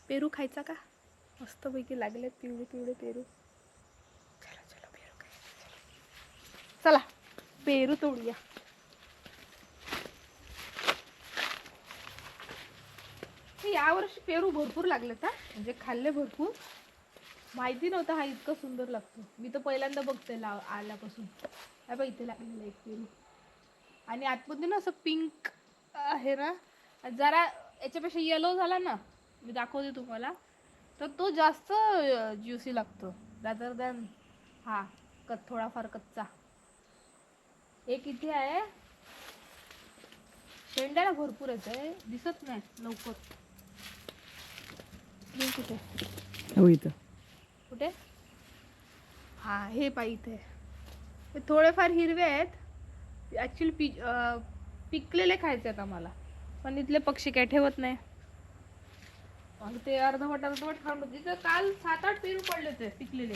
पेरू खायचा का? मस्तपैकी लागले पिवळे पिवळे पेरू. चला चला पेरू खायचा. चला पेरू तोडूया. यावर्षी पेरू भरपूर लागलेत हा, म्हणजे खाल्ले भरपूर. माहिती नव्हतं हा इतका सुंदर लागतो. मी तर पहिल्यांदा बघते आल्यापासून. बघ इथे लागलेला एक पेरू आणि आतमध्ये ना असं पिंक आहे ना, जरा याच्यापेक्षा येलो झाला ना, मी दाखवते तुम्हाला, तर तो जास्त ज्युसी लागतो रादर दॅन हा थोडाफार कच्चा. एक इथे आहे, शेंड्याला भरपूर येते, दिसत नाही लवकर. कुठे हो इथं कुठे? हा हे पाय इथे. हे थोडेफार हिरवे आहेत. ॲक्च्युली पिकलेले खायचे आहेत आम्हाला, पण इथले पक्षी काय ठेवत नाही. मग ते अर्धवट खाऊन बघितलं. काल 7-8 पेरू पडले होते पिकलेले.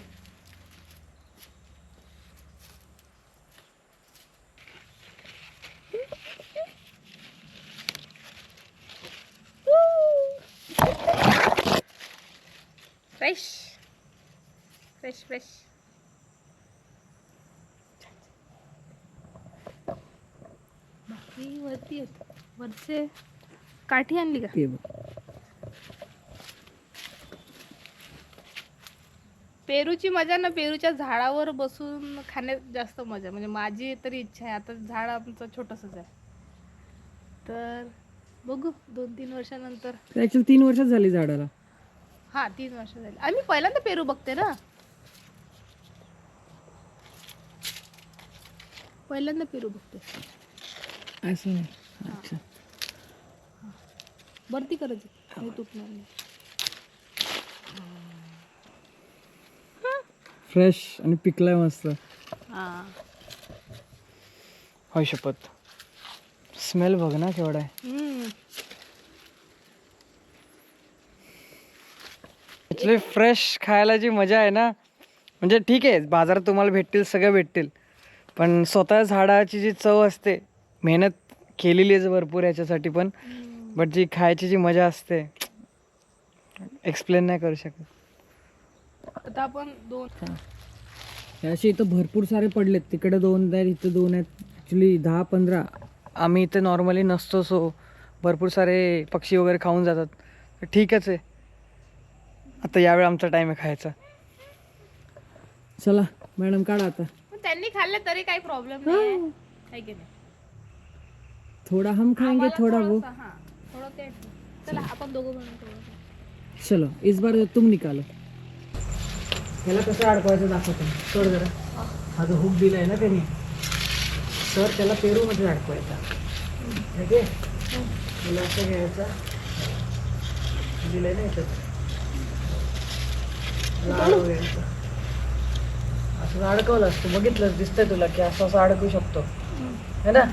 Fresh fresh fresh. बाकी वरती आहेत. वरचे काठी आणली का? ते बघ. पेरूची मजा ना, पेरूच्या झाडावर बसून खाण्यात जास्त मजा. म्हणजे माझी तरी इच्छा आहे. आता झाड आमचं छोटंसंच आहे, तर बघू 2-3 वर्षानंतर. ऍक्च्युली 3 वर्षच झाली झाडाला. हा 3 वर्ष झाली. आम्ही पहिल्यांदा पेरू बघते ना, पहिल्यांदा पेरू बघते. असं नाही. अच्छा भरती करायची हे तुटणार नाही. फ्रेश आणि पिकलाय मस्त. हा होय शपथ. स्मेल बघ ना केवढा आहे. इथले फ्रेश खायला जी मजा आहे ना, म्हणजे ठीक आहे बाजारात तुम्हाला भेटतील, सगळं भेटतील, पण स्वतः झाडाची जी चव असते, मेहनत केलेली आहे भरपूर याच्यासाठी पण, बट जी खायची जी मजा असते एक्सप्लेन नाही करू शकत. आता आपण असे इथं भरपूर सारे पडलेत. तिकडे 2 आहेत, इथं 2 आहेत. ॲक्च्युली 10-15 आम्ही इथे नॉर्मली नसतो, सो भरपूर सारे पक्षी वगैरे खाऊन जातात. तर ठीकच आहे. आता यावेळी आमचा टाइम आहे खायचा. चला मॅडम काढा आता. त्यांनी खाल्ले तरी काही प्रॉब्लेम नाही आहे की नाही. थोड़ा हम खाएंगे, थोड़ा वो. थोडं ते. चला आपण दोघं बनवून करू. चलो इस बार तुम निकालो. ह्याला कसं अडकवायचं दाखवतो. सोड जरा. हा जो हुक दिलाय ना त्यांनी, तर त्याला पेरूमध्ये अडकवायचा. ठीक आहे. त्याला असं घ्यायचा, दिलंय ना याच्यात, अडकवायचं. असं अडकवलं असतं. बघितलं दिसतंय तुला की असं असं अडकू शकतो है ना.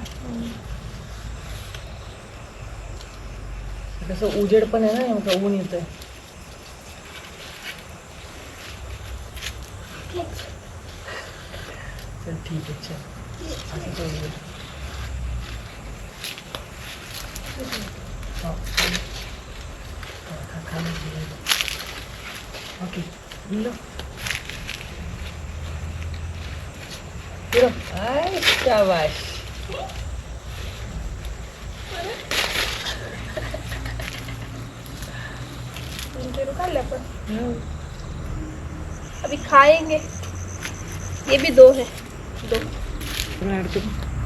कसं उजेड पण आहे ना, नेमकं ऊन येतंय. चल ठीक आहे. चल असं करूया. खाली ओके. आय शाबाश. पेरू खाल्ले अपन. अभी खाएंगे. ये भी 2 है. 2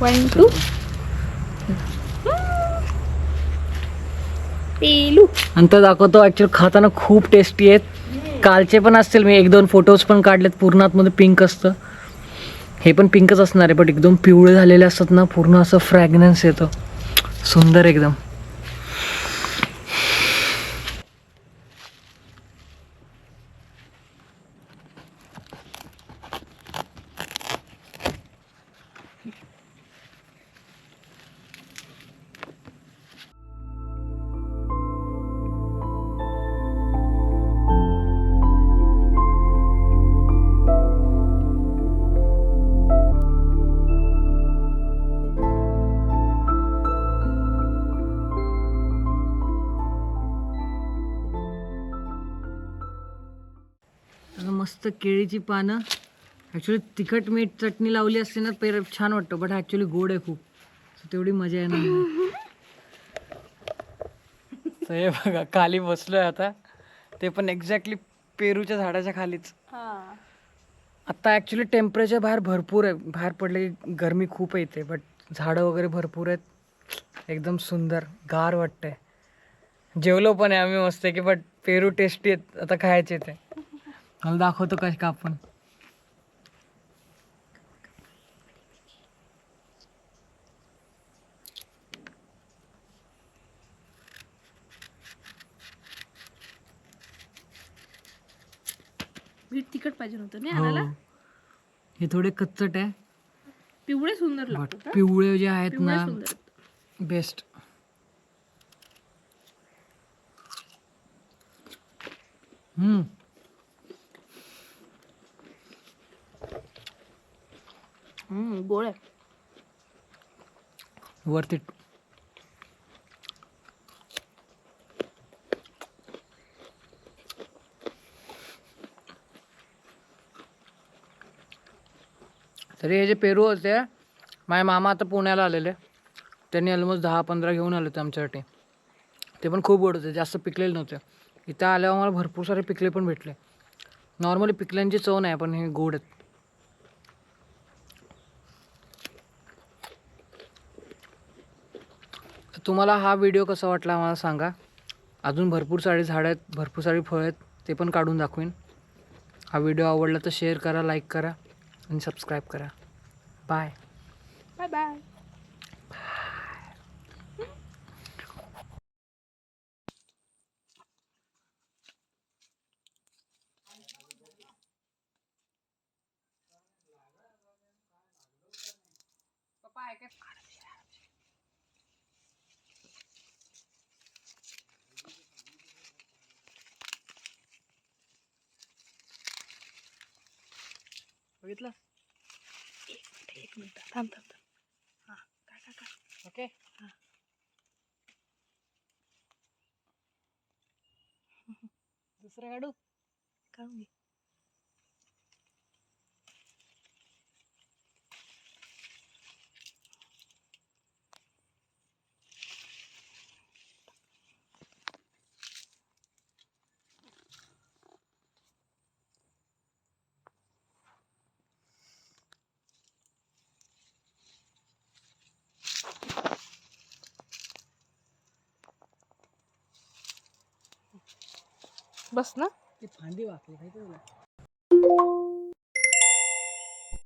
1 2 पेलू. नंतर दाखवतो. ॲक्च्युअली खाताना खूप टेस्टी आहेत. कालचे पण असतील, मी 1-2 फोटोज पण काढलेत. पूर्ण आतमध्ये पिंक असतं. हे पण पिंकच असणार आहे, बट एकदम पिवळे झालेले असतात ना, पूर्ण असं फ्रॅग्रन्स येतं, सुंदर एकदम. मस्त केळीची पानं. ॲक्च्युली तिखट मीठ चटणी लावली असते ना छान वाटतं, बट ॲक्च्युली गोड आहे खूप, So तेवढी मजा येणार नाही. तर हे बघा खाली बसलोय आता, ते पण एक्झॅक्टली पेरूच्या झाडाच्या खालीच. आता ॲक्च्युली टेम्परेचर बाहेर भरपूर आहे, बाहेर पडले की गरमी खूप येते, बट झाडं वगैरे भरपूर आहेत, एकदम सुंदर गार वाटतंय. जेवलो पण आहे आम्ही मस्त की, बट पेरू टेस्टी आहेत, आता खायचे ते. मला दाखवतो कश कापून. मीठ तिखट पाहिजे नव्हतं नाही हो, आणायला. हे थोडे कच्चट आहे, पिवळे सुंदर बट लागतात. पिवळे जे आहेत पिवळे ना सुंदर आहेत. बेस्ट. गोड आहे. Worth it. तरी हे जे पेरू होते, माझे मामा आता पुण्याला आलेले, त्यांनी ऑलमोस्ट 10-15 घेऊन आले होते आमच्यासाठी. ते पण खूप गोड होते, जास्त पिकलेले नव्हते. इथं आल्यावर मला भरपूर सारे पिकले पण भेटले. नॉर्मली पिकल्यांची चव नाही, पण हे गोड आहेत. तुम्हाला हा व्हिडिओ कसा वाटला मला सांगा. अजून भरपूर सारी झाडं आहेत, भरपूर सारी फळं आहेत, ते पण काढून दाखवीन. हा व्हिडिओ आवडला तर शेअर करा, लाईक करा आणि सबस्क्राईब करा. बाय. Bye bye. बघितलं? एक मिनिट थांब थांब थांब. हा काय ओके. दुसरं काढू. काढून घे. बस ना. ती फांदी वाकली काय तुला?